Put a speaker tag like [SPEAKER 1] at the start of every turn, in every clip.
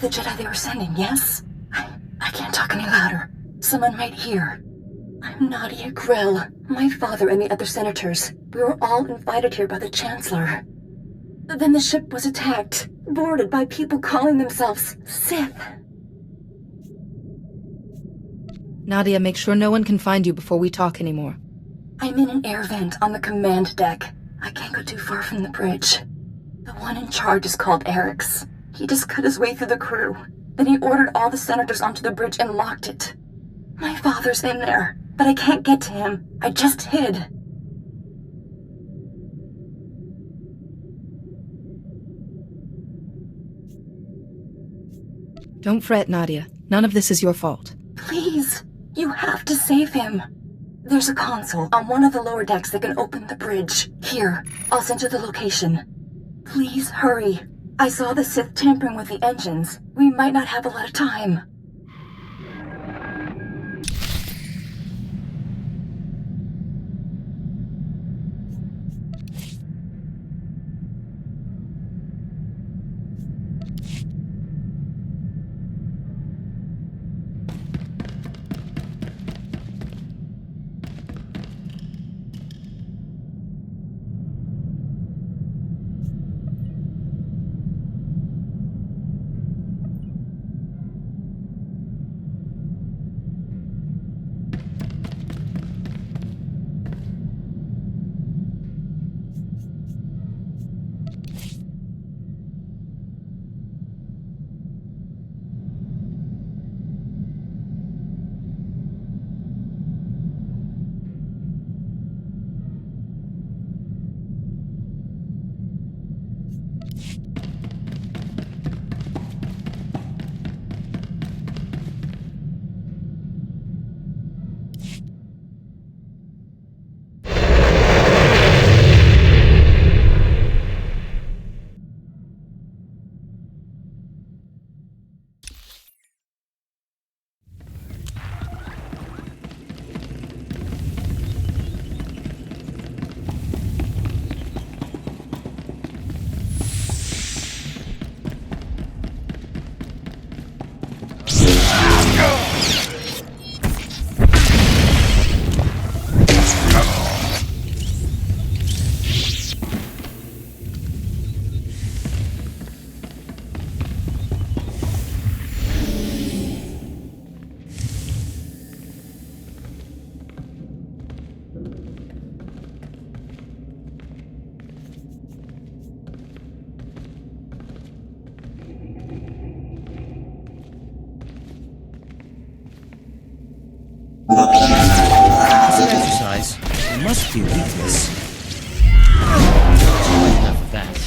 [SPEAKER 1] the Jedi they were sending, yes? I can't talk any louder. Someone might hear. I'm Nadia Grell. My father and the other senators. We were all invited here by the Chancellor. Then the ship was attacked, boarded by people calling themselves Sith.
[SPEAKER 2] Nadia, make sure no one can find you before we talk anymore.
[SPEAKER 1] I'm in an air vent on the command deck. I can't go too far from the bridge. The one in charge is called Arrax. He just cut his way through the crew. Then he ordered all the senators onto the bridge and locked it. My father's in there, but I can't get to him. I just hid.
[SPEAKER 2] Don't fret, Nadia. None of this is your fault.
[SPEAKER 1] Please, you have to save him. There's a console on one of the lower decks that can open the bridge. Here, I'll send you the location. Please hurry. I saw the Sith tampering with the engines. We might not have a lot of time.
[SPEAKER 3] It's an exercise. There must be a weakness. Enough of that.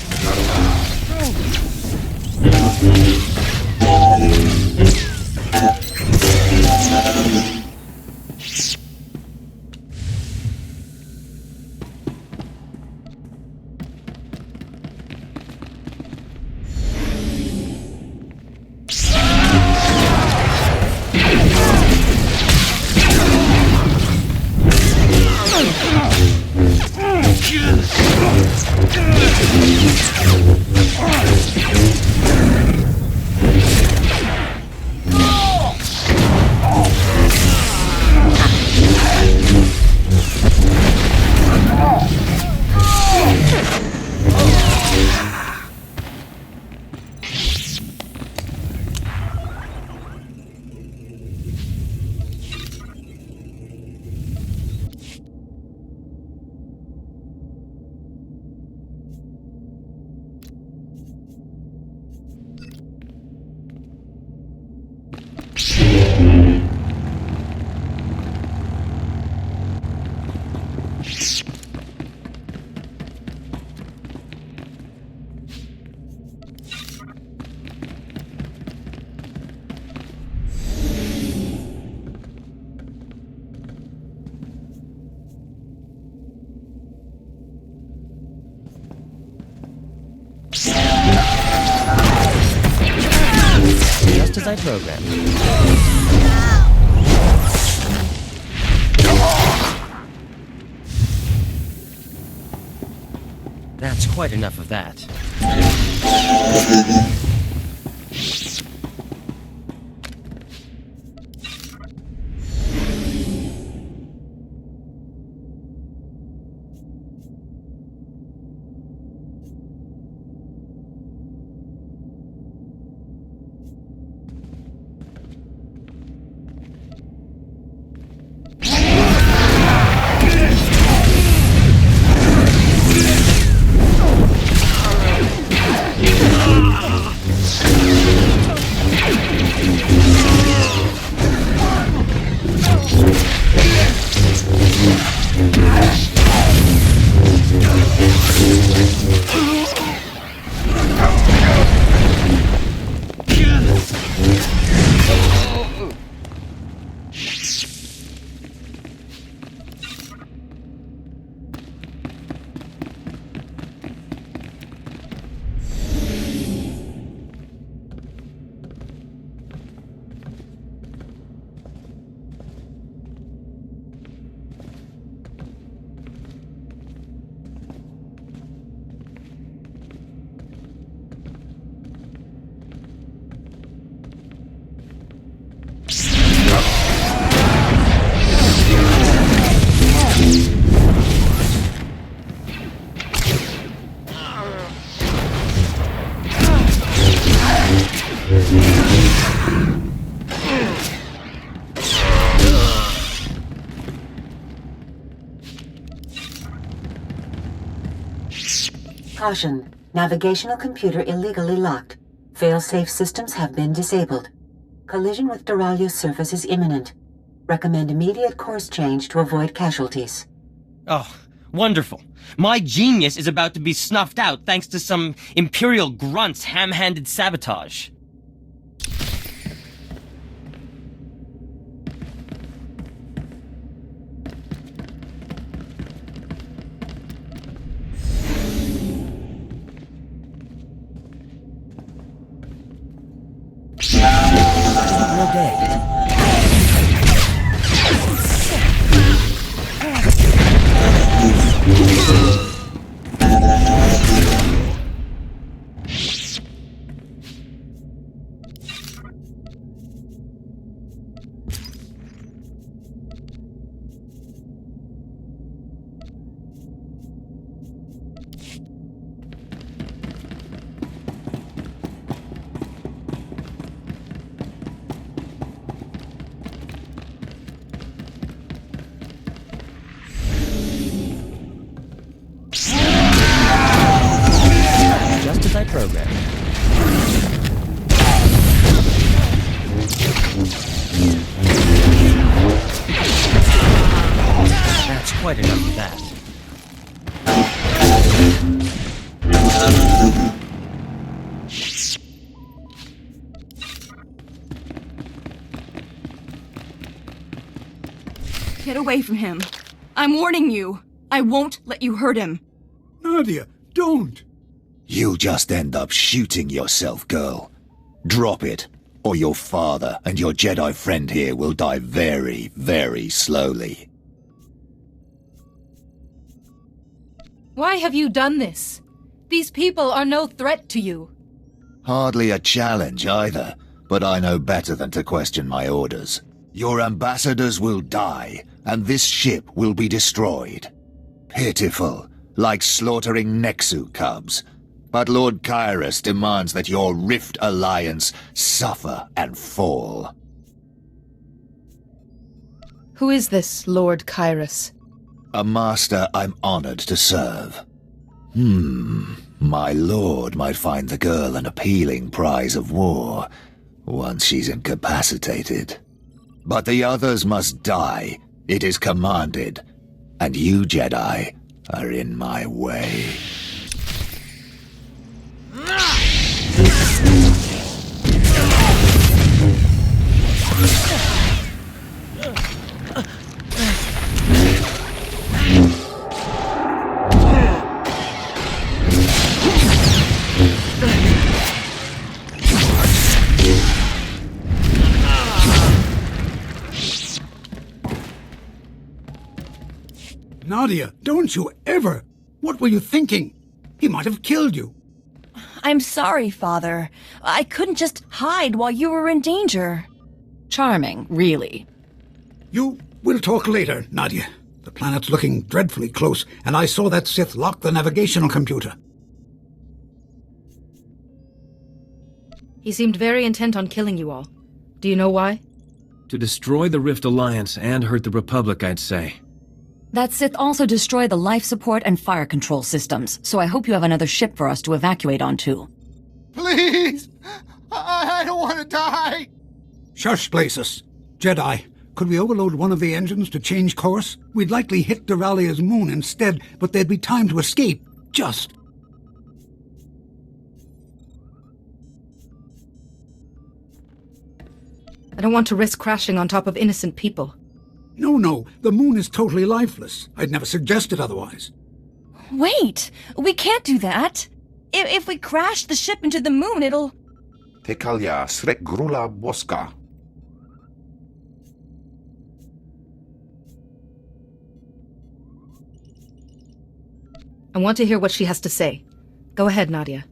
[SPEAKER 3] Just as I programmed. That's quite enough of that.
[SPEAKER 4] Caution. Navigational computer illegally locked. Fail-safe systems have been disabled. Collision with Duralio's surface is imminent. Recommend immediate course change to avoid casualties.
[SPEAKER 5] Oh, wonderful. My genius is about to be snuffed out thanks to some Imperial grunt's ham-handed sabotage. No day. Just as I programmed. That's quite enough of that.
[SPEAKER 1] Get away from him. I'm warning you. I won't let you hurt him.
[SPEAKER 6] Nadia, don't!
[SPEAKER 7] You'll just end up shooting yourself, girl. Drop it, or your father and your Jedi friend here will die very, very slowly.
[SPEAKER 2] Why have you done this? These people are no threat to you.
[SPEAKER 7] Hardly a challenge either, but I know better than to question my orders. Your ambassadors will die, and this ship will be destroyed. Pitiful, like slaughtering Nexu cubs. But Lord Kyrus demands that your Rift Alliance suffer and fall.
[SPEAKER 2] Who is this Lord Kyrus?
[SPEAKER 7] A master I'm honored to serve. My lord might find the girl an appealing prize of war, once she's incapacitated. But the others must die. It is commanded. And you, Jedi, are in my way.
[SPEAKER 6] Nadia, don't you ever! What were you thinking? He might have killed you.
[SPEAKER 1] I'm sorry, Father. I couldn't just hide while you were in danger. Charming, really.
[SPEAKER 6] You will talk later, Nadia. The planet's looking dreadfully close, and I saw that Sith lock the navigational computer.
[SPEAKER 2] He seemed very intent on killing you all. Do you know why?
[SPEAKER 8] To destroy the Rift Alliance and hurt the Republic, I'd say.
[SPEAKER 9] That Sith also destroyed the life support and fire control systems, so I hope you have another ship for us to evacuate onto.
[SPEAKER 10] Please! I don't want to die!
[SPEAKER 6] Shush, Places. Jedi, could we overload one of the engines to change course? We'd likely hit Duralia's moon instead, but there'd be time to escape. Just.
[SPEAKER 2] I don't want to risk crashing on top of innocent people.
[SPEAKER 6] No, the moon is totally lifeless. I'd never suggested otherwise.
[SPEAKER 1] Wait! We can't do that! If we crash the ship into the moon, it'll...
[SPEAKER 10] Tekalia srek grula boska.
[SPEAKER 2] I want to hear what she has to say. Go ahead, Nadia.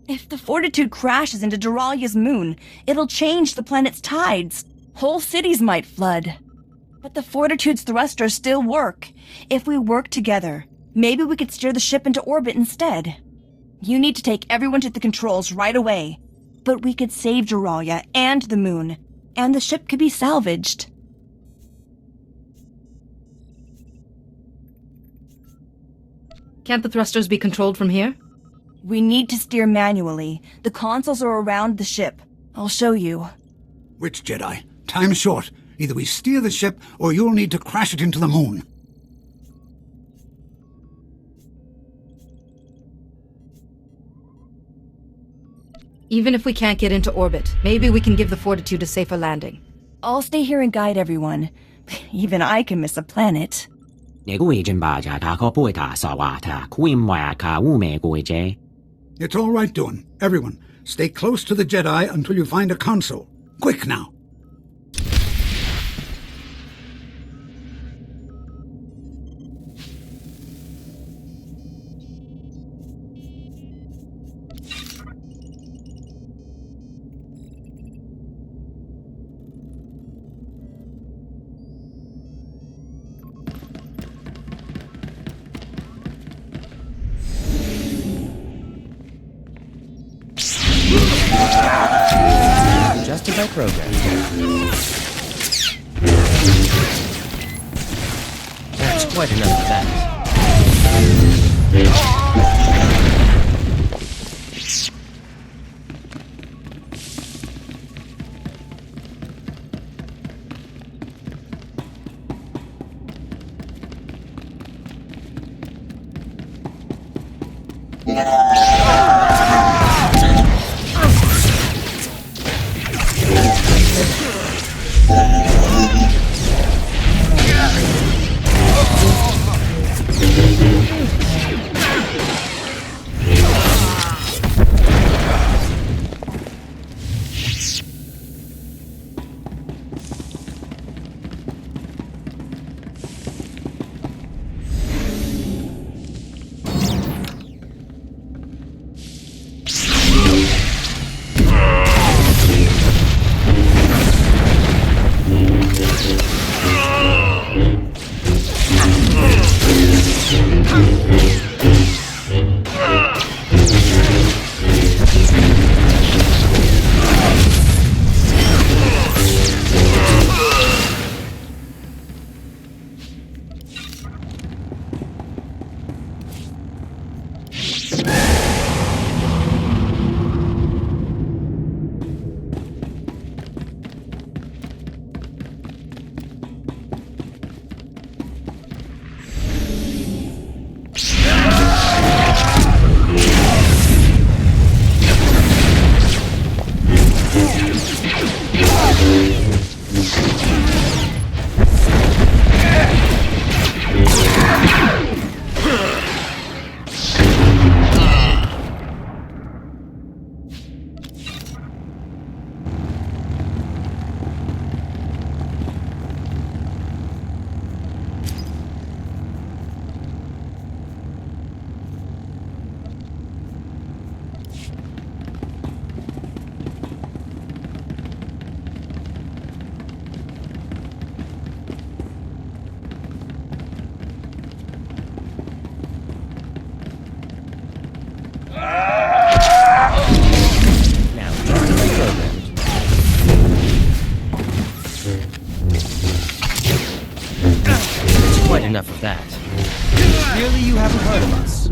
[SPEAKER 1] If the Fortitude crashes into Duralia's moon, it'll change the planet's tides. Whole cities might flood. But the Fortitude's thrusters still work. If we work together, maybe we could steer the ship into orbit instead. You need to take everyone to the controls right away. But we could save Duralia and the moon, and the ship could be salvaged.
[SPEAKER 2] Can't the thrusters be controlled from here?
[SPEAKER 11] We need to steer manually. The consoles are around the ship. I'll show you.
[SPEAKER 6] Which Jedi? Time's short. Either we steer the ship, or you'll need to crash it into the moon.
[SPEAKER 2] Even if we can't get into orbit, maybe we can give the Fortitude a safer landing.
[SPEAKER 11] I'll stay here and guide everyone. Even I can miss a planet.
[SPEAKER 6] It's all right, Dawn. Everyone, stay close to the Jedi until you find a console. Quick now.
[SPEAKER 3] Adjusted by program.
[SPEAKER 5] That's quite enough of that. Enough of that. Clearly you haven't heard of us.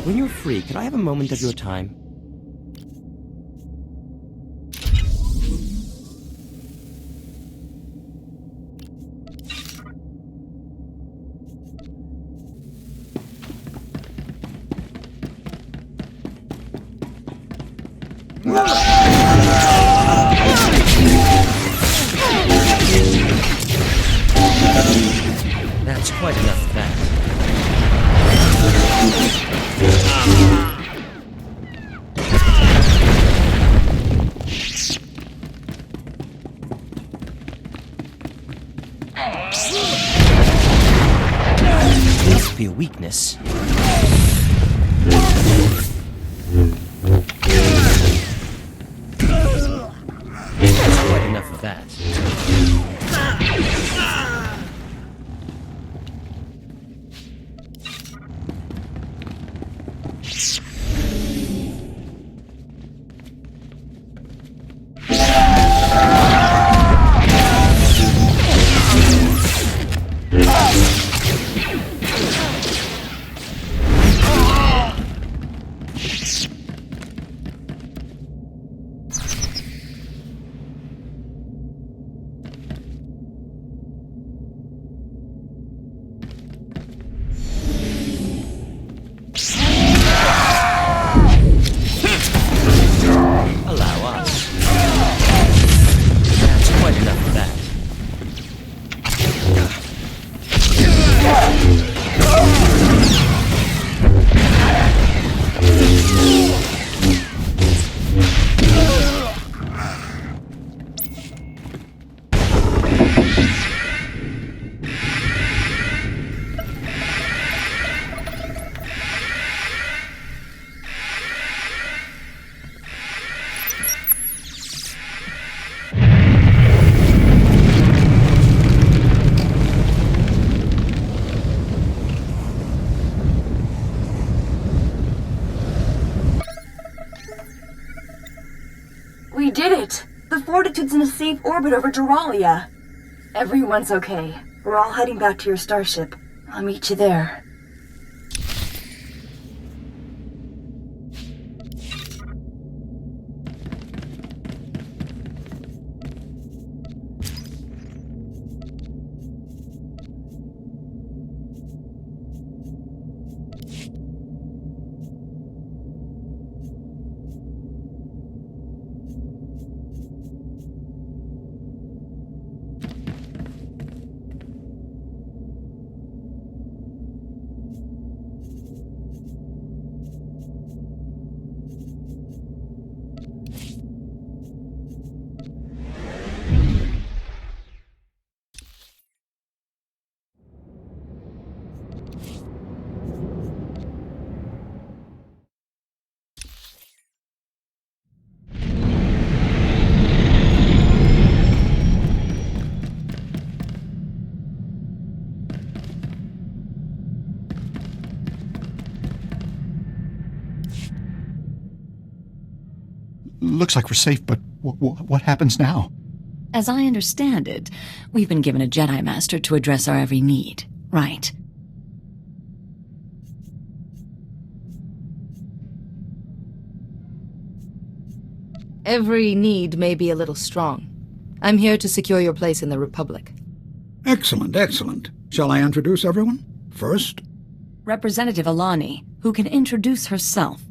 [SPEAKER 5] When you're free, could I have a moment of your time?
[SPEAKER 3] That's quite enough of that.
[SPEAKER 5] Must be a weakness.
[SPEAKER 3] That's quite enough of that.
[SPEAKER 1] We did it! The Fortitude's in a safe orbit over Duralia. Everyone's okay. We're all heading back to your starship. I'll meet you there.
[SPEAKER 12] Looks like we're safe, but what happens now?
[SPEAKER 9] As I understand it, we've been given a Jedi Master to address our every need, right?
[SPEAKER 2] Every need may be a little strong. I'm here to secure your place in the Republic.
[SPEAKER 6] Excellent, excellent. Shall I introduce everyone? First,
[SPEAKER 9] Representative Alani, who can introduce herself.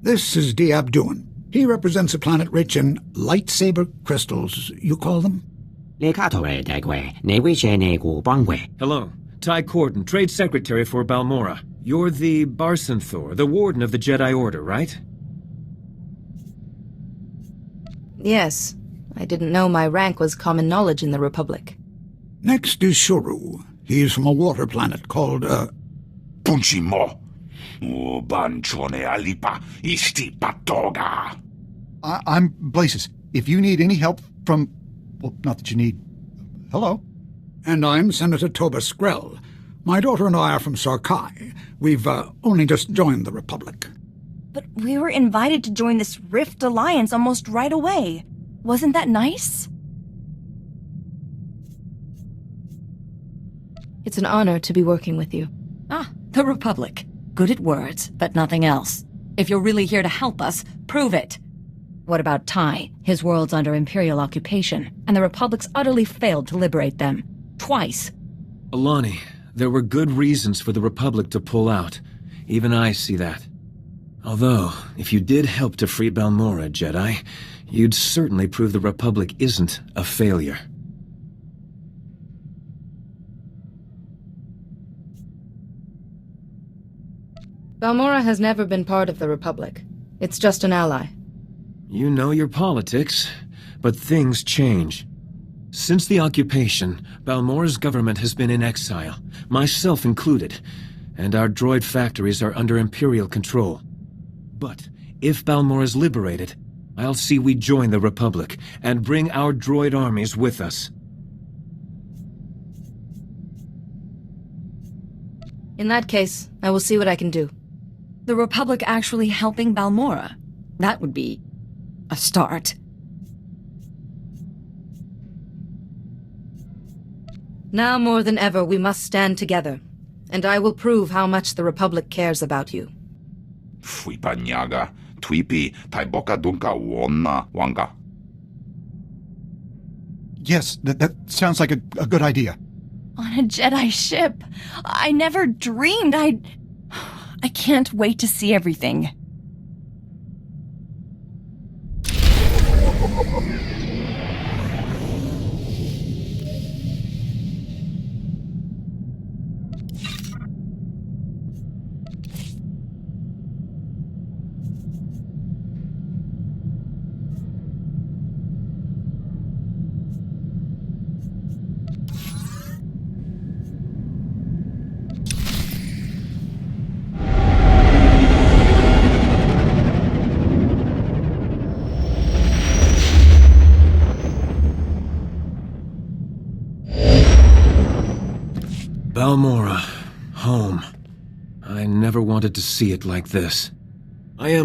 [SPEAKER 6] this is Diabduan. He represents a planet rich in lightsaber crystals, you call them?
[SPEAKER 8] Hello. Tai Cordan, Trade Secretary for Balmorra. You're the SWTOR, the Warden of the Jedi Order, right?
[SPEAKER 2] Yes. I didn't know my rank was common knowledge in the Republic.
[SPEAKER 6] Next is Shuru. He's from a water planet called,
[SPEAKER 7] Punchimo. Banchone alipa isti patoga.
[SPEAKER 12] I'm Blazes. If you need any help from... well, not that you need... Hello?
[SPEAKER 6] And I'm Senator Tobus Grell. My daughter and I are from Sarkai. We've only just joined the Republic.
[SPEAKER 11] But we were invited to join this Rift Alliance almost right away. Wasn't that nice?
[SPEAKER 2] It's an honor to be working with you.
[SPEAKER 9] Ah, the Republic. Good at words, but nothing else. If you're really here to help us, prove it. What about Tai? His world's under Imperial occupation, and the Republic's utterly failed to liberate them. Twice.
[SPEAKER 8] Alani, there were good reasons for the Republic to pull out. Even I see that. Although, if you did help to free Balmorra, Jedi, you'd certainly prove the Republic isn't a failure.
[SPEAKER 2] Balmorra has never been part of the Republic. It's just an ally.
[SPEAKER 8] You know your politics, but things change. Since the occupation, Balmorra's government has been in exile, myself included, and our droid factories are under Imperial control. But if Balmorra's liberated, I'll see we join the Republic and bring our droid armies with us.
[SPEAKER 2] In that case, I will see what I can do.
[SPEAKER 9] The Republic actually helping Balmorra? That would be a start.
[SPEAKER 2] Now more than ever, we must stand together, and I will prove how much the Republic cares about you.
[SPEAKER 13] Fui panyaga, tuipi, taiboka dunka wonna wanga.
[SPEAKER 12] Yes, that sounds like a good idea.
[SPEAKER 11] On a Jedi ship. I never dreamed I can't wait to see everything.
[SPEAKER 8] Balmorra, home. I never wanted to see it like this. I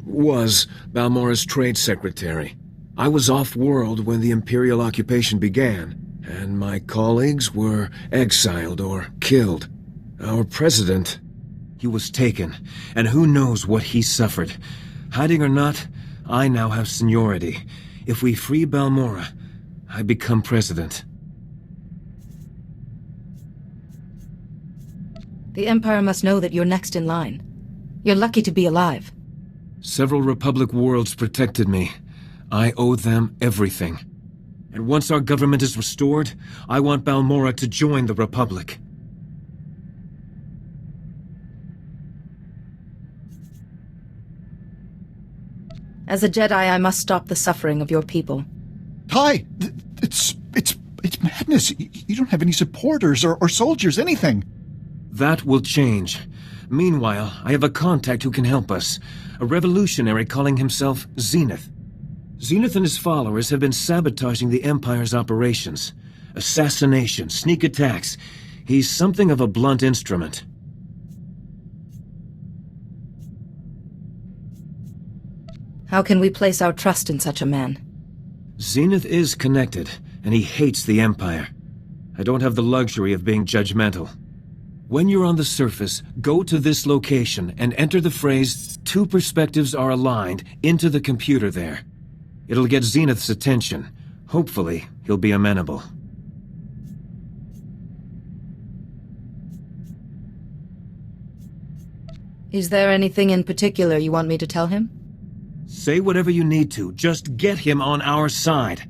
[SPEAKER 8] was Balmorra's trade secretary. I was off-world when the Imperial occupation began, and my colleagues were exiled or killed. Our president, he was taken, and who knows what he suffered. Hiding or not, I now have seniority. If we free Balmorra, I become president.
[SPEAKER 2] The Empire must know that you're next in line. You're lucky to be alive.
[SPEAKER 8] Several Republic worlds protected me. I owe them everything. And once our government is restored, I want Balmorra to join the Republic.
[SPEAKER 2] As a Jedi, I must stop the suffering of your people.
[SPEAKER 12] Tai! It's madness. You don't have any supporters or soldiers, anything.
[SPEAKER 8] That will change. Meanwhile, I have a contact who can help us. A revolutionary calling himself Zenith. Zenith and his followers have been sabotaging the Empire's operations. Assassination, sneak attacks. He's something of a blunt instrument.
[SPEAKER 2] How can we place our trust in such a man?
[SPEAKER 8] Zenith is connected, and he hates the Empire. I don't have the luxury of being judgmental. When you're on the surface, go to this location and enter the phrase, "Two perspectives are aligned," into the computer there. It'll get Zenith's attention. Hopefully, he'll be amenable.
[SPEAKER 2] Is there anything in particular you want me to tell him?
[SPEAKER 8] Say whatever you need to. Just get him on our side.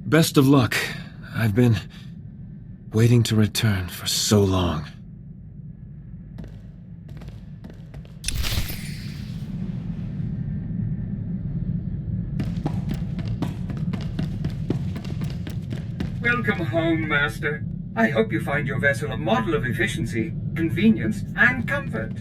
[SPEAKER 8] Best of luck. I've been waiting to return for so long.
[SPEAKER 14] Welcome home, Master. I hope you find your vessel a model of efficiency, convenience, and comfort.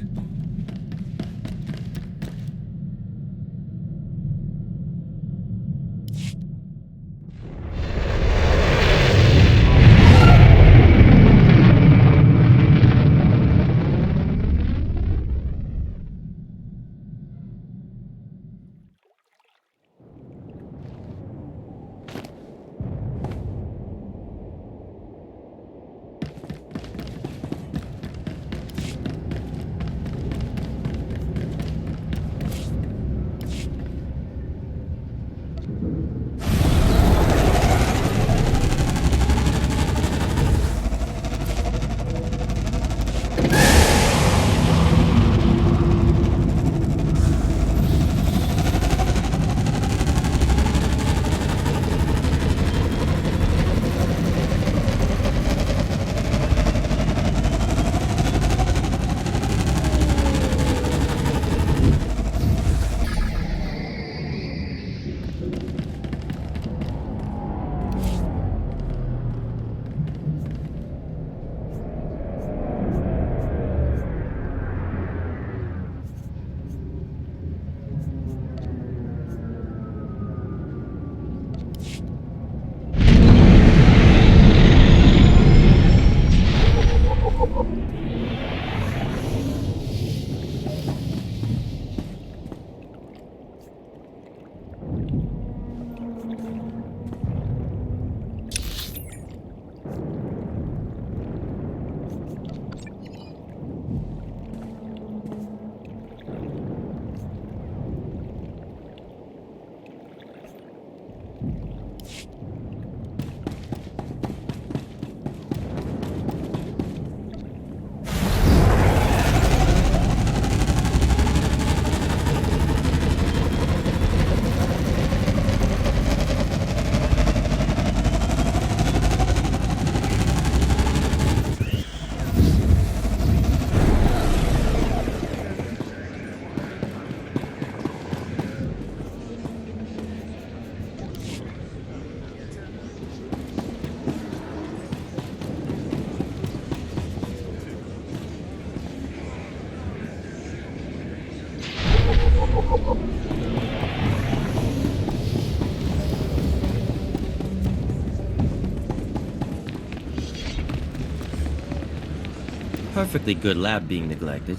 [SPEAKER 5] perfectly good lab being neglected.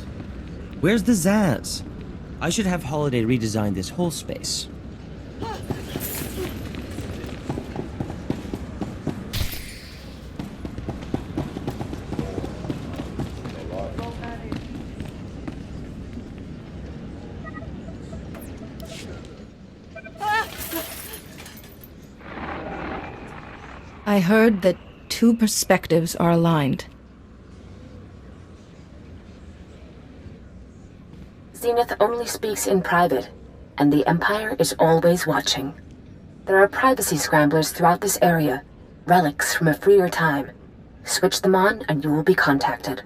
[SPEAKER 5] Where's the Zaz? I should have Holiday redesign this whole space.
[SPEAKER 2] I heard that 2 perspectives are aligned.
[SPEAKER 1] Zenith only speaks in private, and the Empire is always watching. There are privacy scramblers throughout this area, relics from a freer time. Switch them on and you will be contacted.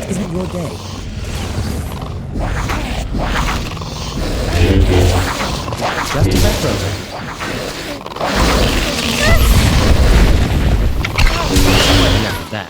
[SPEAKER 5] Isn't your day? Just as I frozen. Enough of that.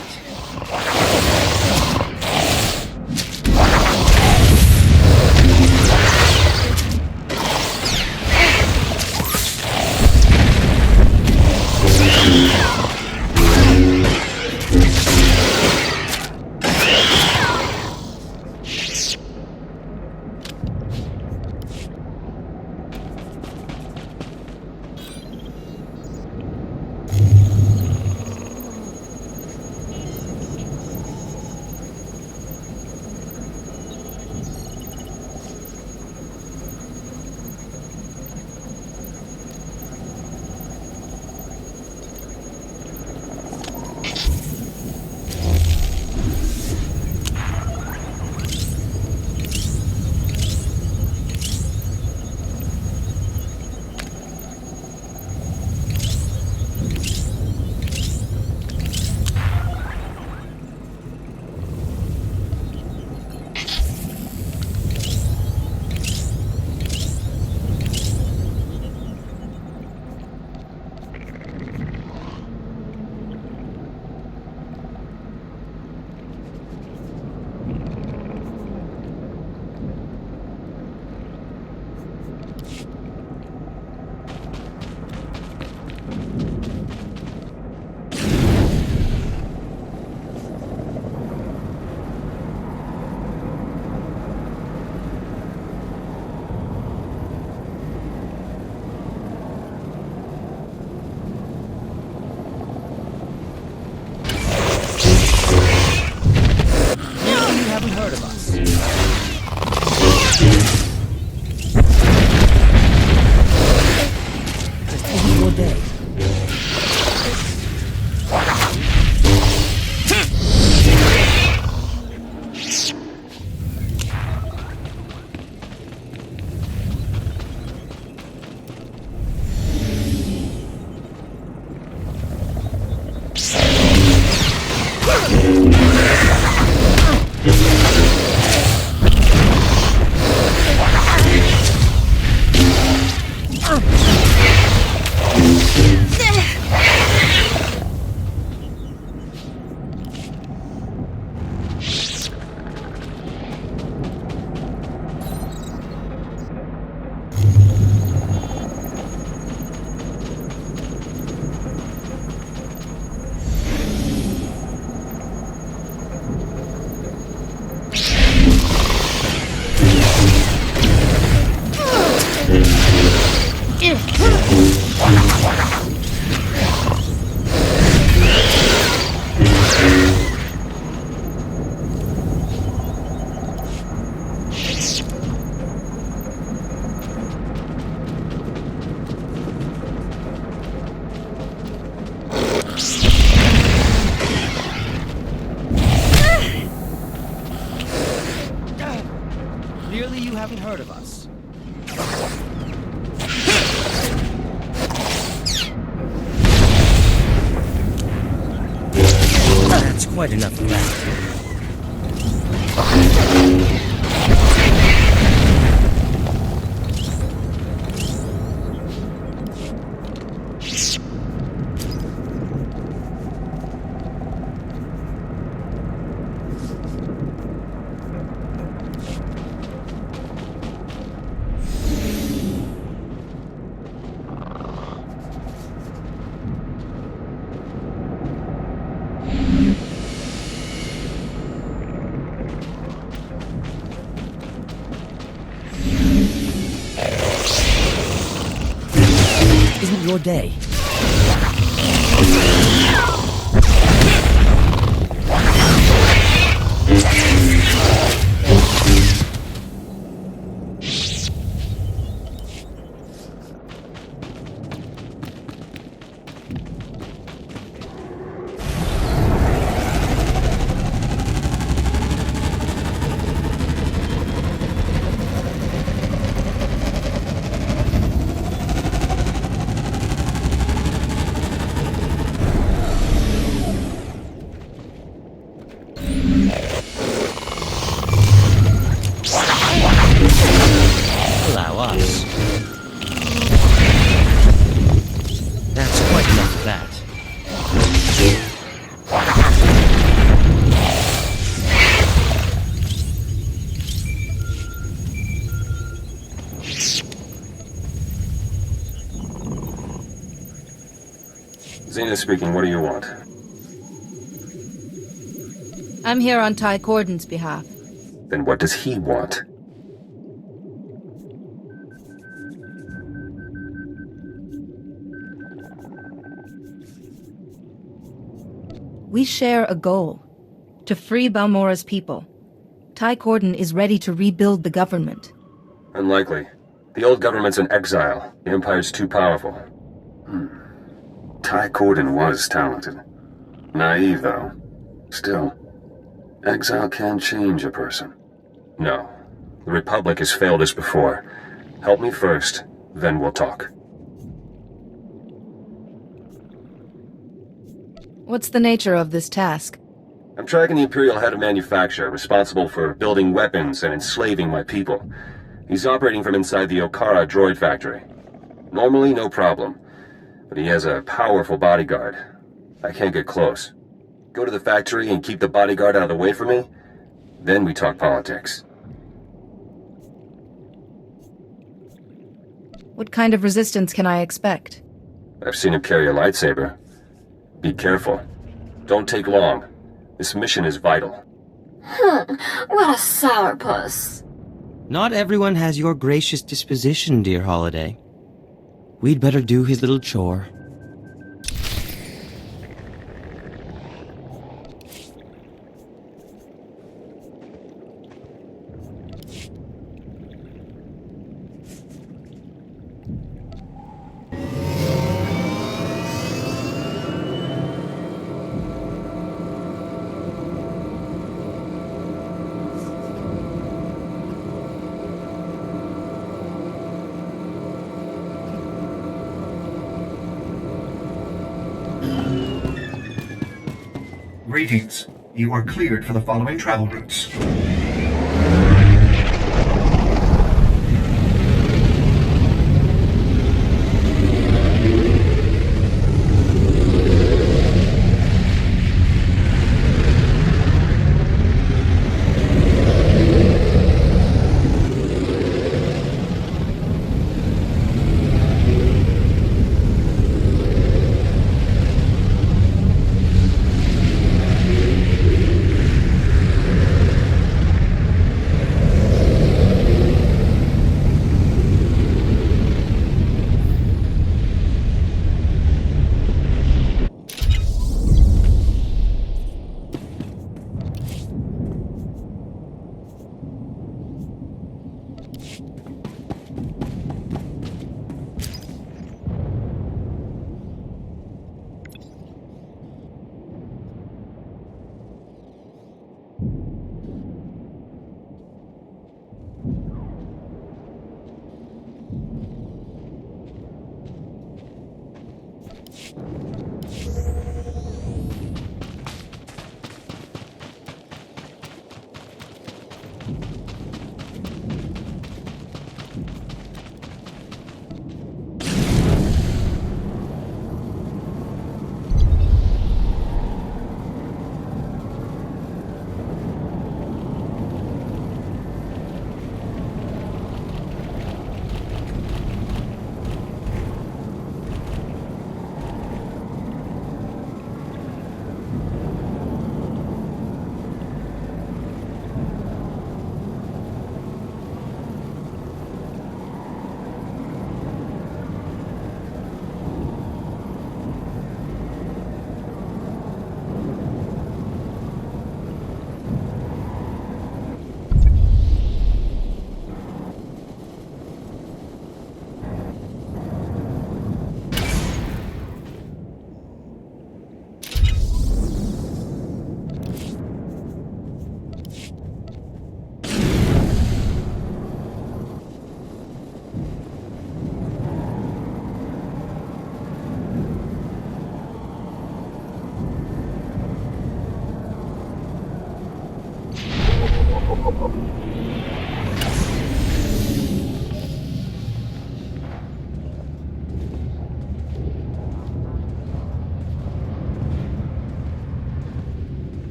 [SPEAKER 5] Clearly you haven't heard of us.
[SPEAKER 3] That's quite enough of that. Isn't your day?
[SPEAKER 5] Allow us. That's quite enough of that.
[SPEAKER 15] Zenith speaking, what do you want?
[SPEAKER 2] I'm here on Tai Cordan's behalf.
[SPEAKER 15] Then what does he want?
[SPEAKER 2] We share a goal. To free Balmorra's people. Tai Cordan is ready to rebuild the government.
[SPEAKER 15] Unlikely. The old government's in exile. The Empire's too powerful. Tai Cordan was talented. Naive, though. Still, exile can change a person. No. The Republic has failed us before. Help me first, then we'll talk.
[SPEAKER 2] What's the nature of this task?
[SPEAKER 15] I'm tracking the Imperial head of manufacture, responsible for building weapons and enslaving my people. He's operating from inside the Okara droid factory. Normally, no problem. But he has a powerful bodyguard. I can't get close. Go to the factory and keep the bodyguard out of the way for me? Then we talk politics.
[SPEAKER 2] What kind of resistance can I expect?
[SPEAKER 15] I've seen him carry a lightsaber. Be careful. Don't take long. This mission is vital.
[SPEAKER 1] What a sourpuss.
[SPEAKER 5] Not everyone has your gracious disposition, dear Holiday. We'd better do his little chore.
[SPEAKER 16] Greetings. You are cleared for the following travel routes.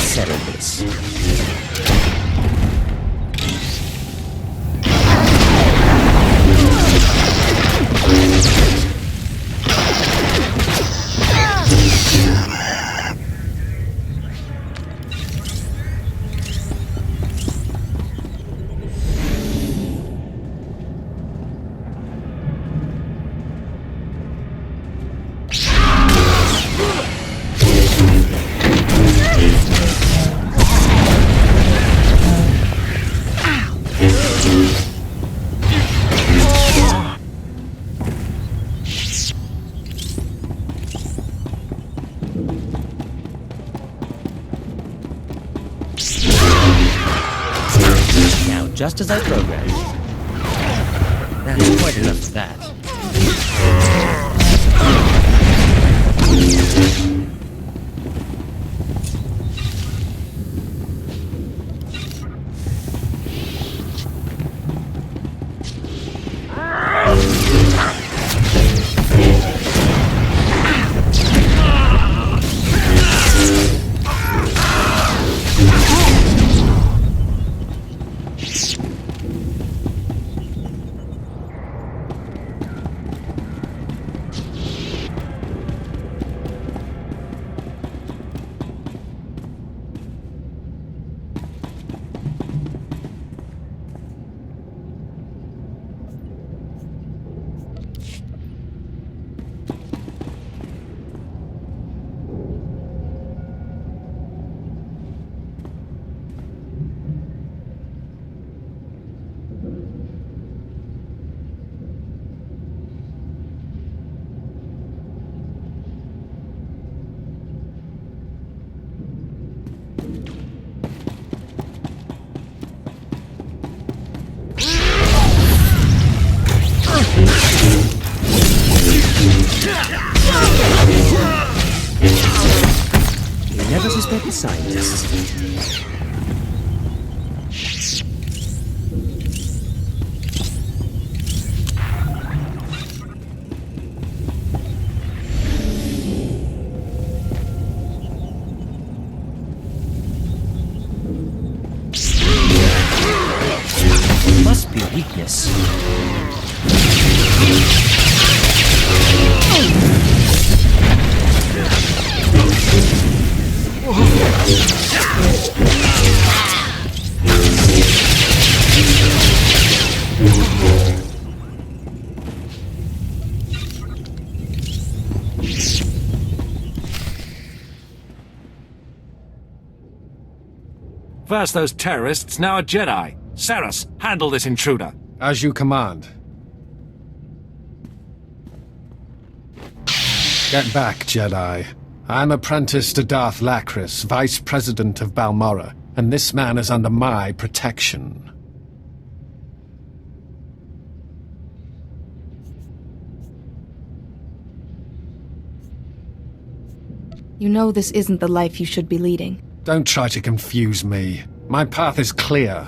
[SPEAKER 3] Settle this. Just as I programmed. That's quite enough of that. You never suspect the scientists. Must be a weakness.
[SPEAKER 17] First those terrorists, now a Jedi. Serrus, handle this intruder.
[SPEAKER 18] As you command. Get back, Jedi. I'm apprentice to Darth Lacris, Vice President of Balmorra. and this man is under my protection.
[SPEAKER 2] You know this isn't the life you should be leading.
[SPEAKER 18] Don't try to confuse me. My path is clear.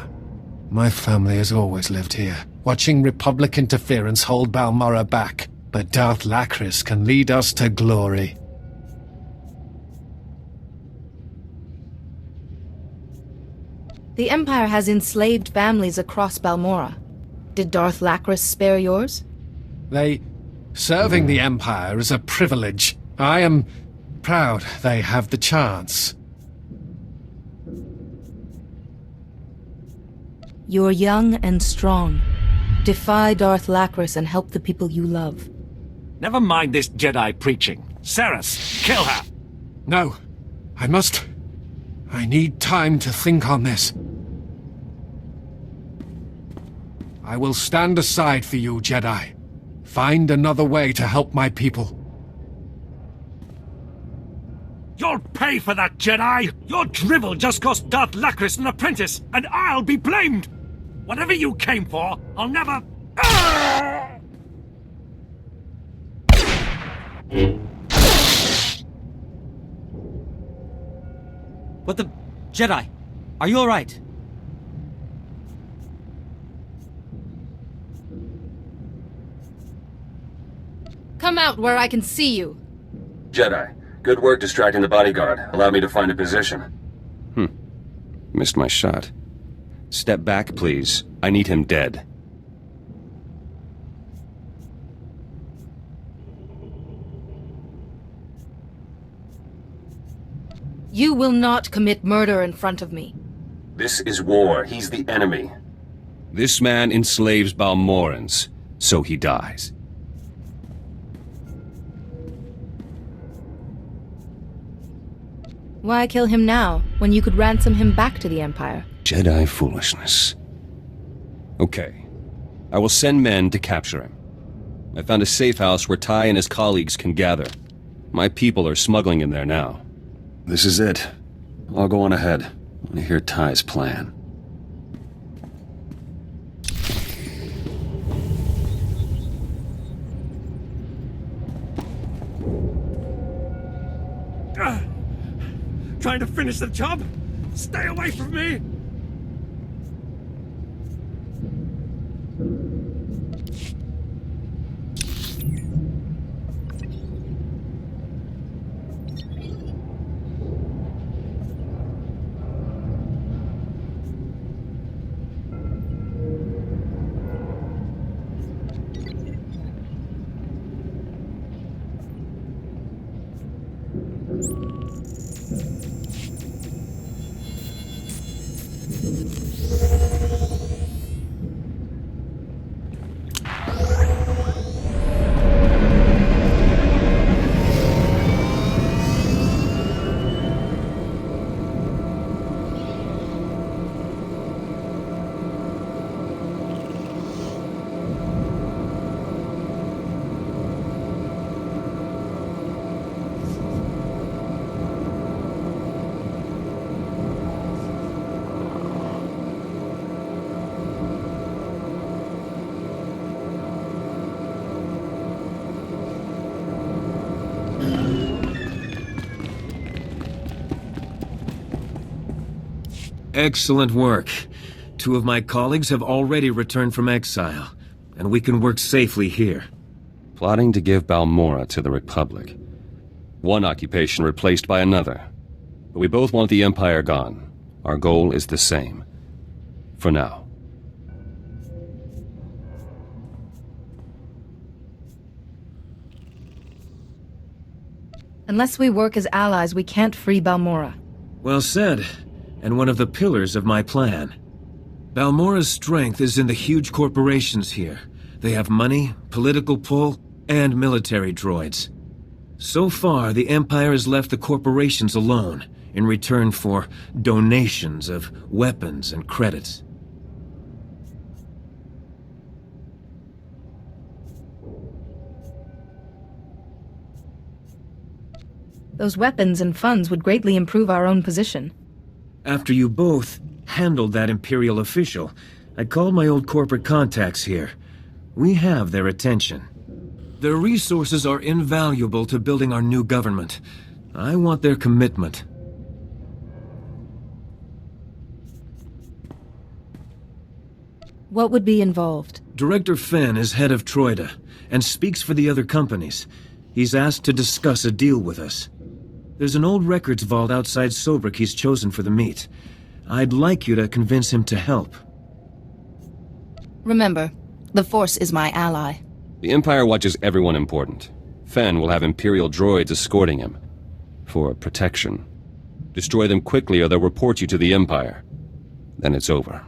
[SPEAKER 18] My family has always lived here, watching Republic interference hold Balmorra back. But Darth Lacris can lead us to glory.
[SPEAKER 2] The Empire has enslaved families across Balmorra. Did Darth Lacris spare yours?
[SPEAKER 18] Serving the Empire is a privilege. I am proud they have the chance.
[SPEAKER 2] You're young and strong. Defy Darth Lacris and help the people you love.
[SPEAKER 17] Never mind this Jedi preaching. Serrus, kill her!
[SPEAKER 18] No. I need time to think on this. I will stand aside for you, Jedi. Find another way to help my people.
[SPEAKER 17] You'll pay for that, Jedi! Your drivel just cost Darth Lacris an apprentice, and I'll be blamed! Whatever you came for, I'll never...
[SPEAKER 5] What the... Jedi? Are you alright?
[SPEAKER 2] Come out where I can see you.
[SPEAKER 15] Jedi, good work distracting the bodyguard. Allow me to find a position. Missed my shot. Step back, please. I need him dead.
[SPEAKER 2] You will not commit murder in front of me.
[SPEAKER 15] This is war. He's the enemy. This man enslaves Balmorrans, so he dies.
[SPEAKER 2] Why kill him now, when you could ransom him back to the Empire?
[SPEAKER 15] Jedi foolishness. Okay. I will send men to capture him. I found a safe house where Tai and his colleagues can gather. My people are smuggling in there now. This is it. I'll go on ahead. I want to hear Tai's plan.
[SPEAKER 17] Trying to finish the job? Stay away from me!
[SPEAKER 8] Excellent work. 2 of my colleagues have already returned from exile, and we can work safely here.
[SPEAKER 15] Plotting to give Balmorra to the Republic. One occupation replaced by another. But we both want the Empire gone. Our goal is the same. For now.
[SPEAKER 2] Unless we work as allies, we can't free Balmorra.
[SPEAKER 8] Well said, and one of the pillars of my plan. Balmorra's strength is in the huge corporations here. They have money, political pull, and military droids. So far, the Empire has left the corporations alone, in return for donations of weapons and credits.
[SPEAKER 2] Those weapons and funds would greatly improve our own position.
[SPEAKER 8] After you both handled that Imperial official, I called my old corporate contacts here. We have their attention. Their resources are invaluable to building our new government. I want their commitment.
[SPEAKER 2] What would be involved?
[SPEAKER 8] Director Fenn is head of Troida, and speaks for the other companies. He's asked to discuss a deal with us. There's an old records vault outside Sobrik he's chosen for the meet. I'd like you to convince him to help.
[SPEAKER 11] Remember, the Force is my ally.
[SPEAKER 15] The Empire watches everyone important. Fenn will have Imperial droids escorting him. For protection. Destroy them quickly or they'll report you to the Empire. Then it's over.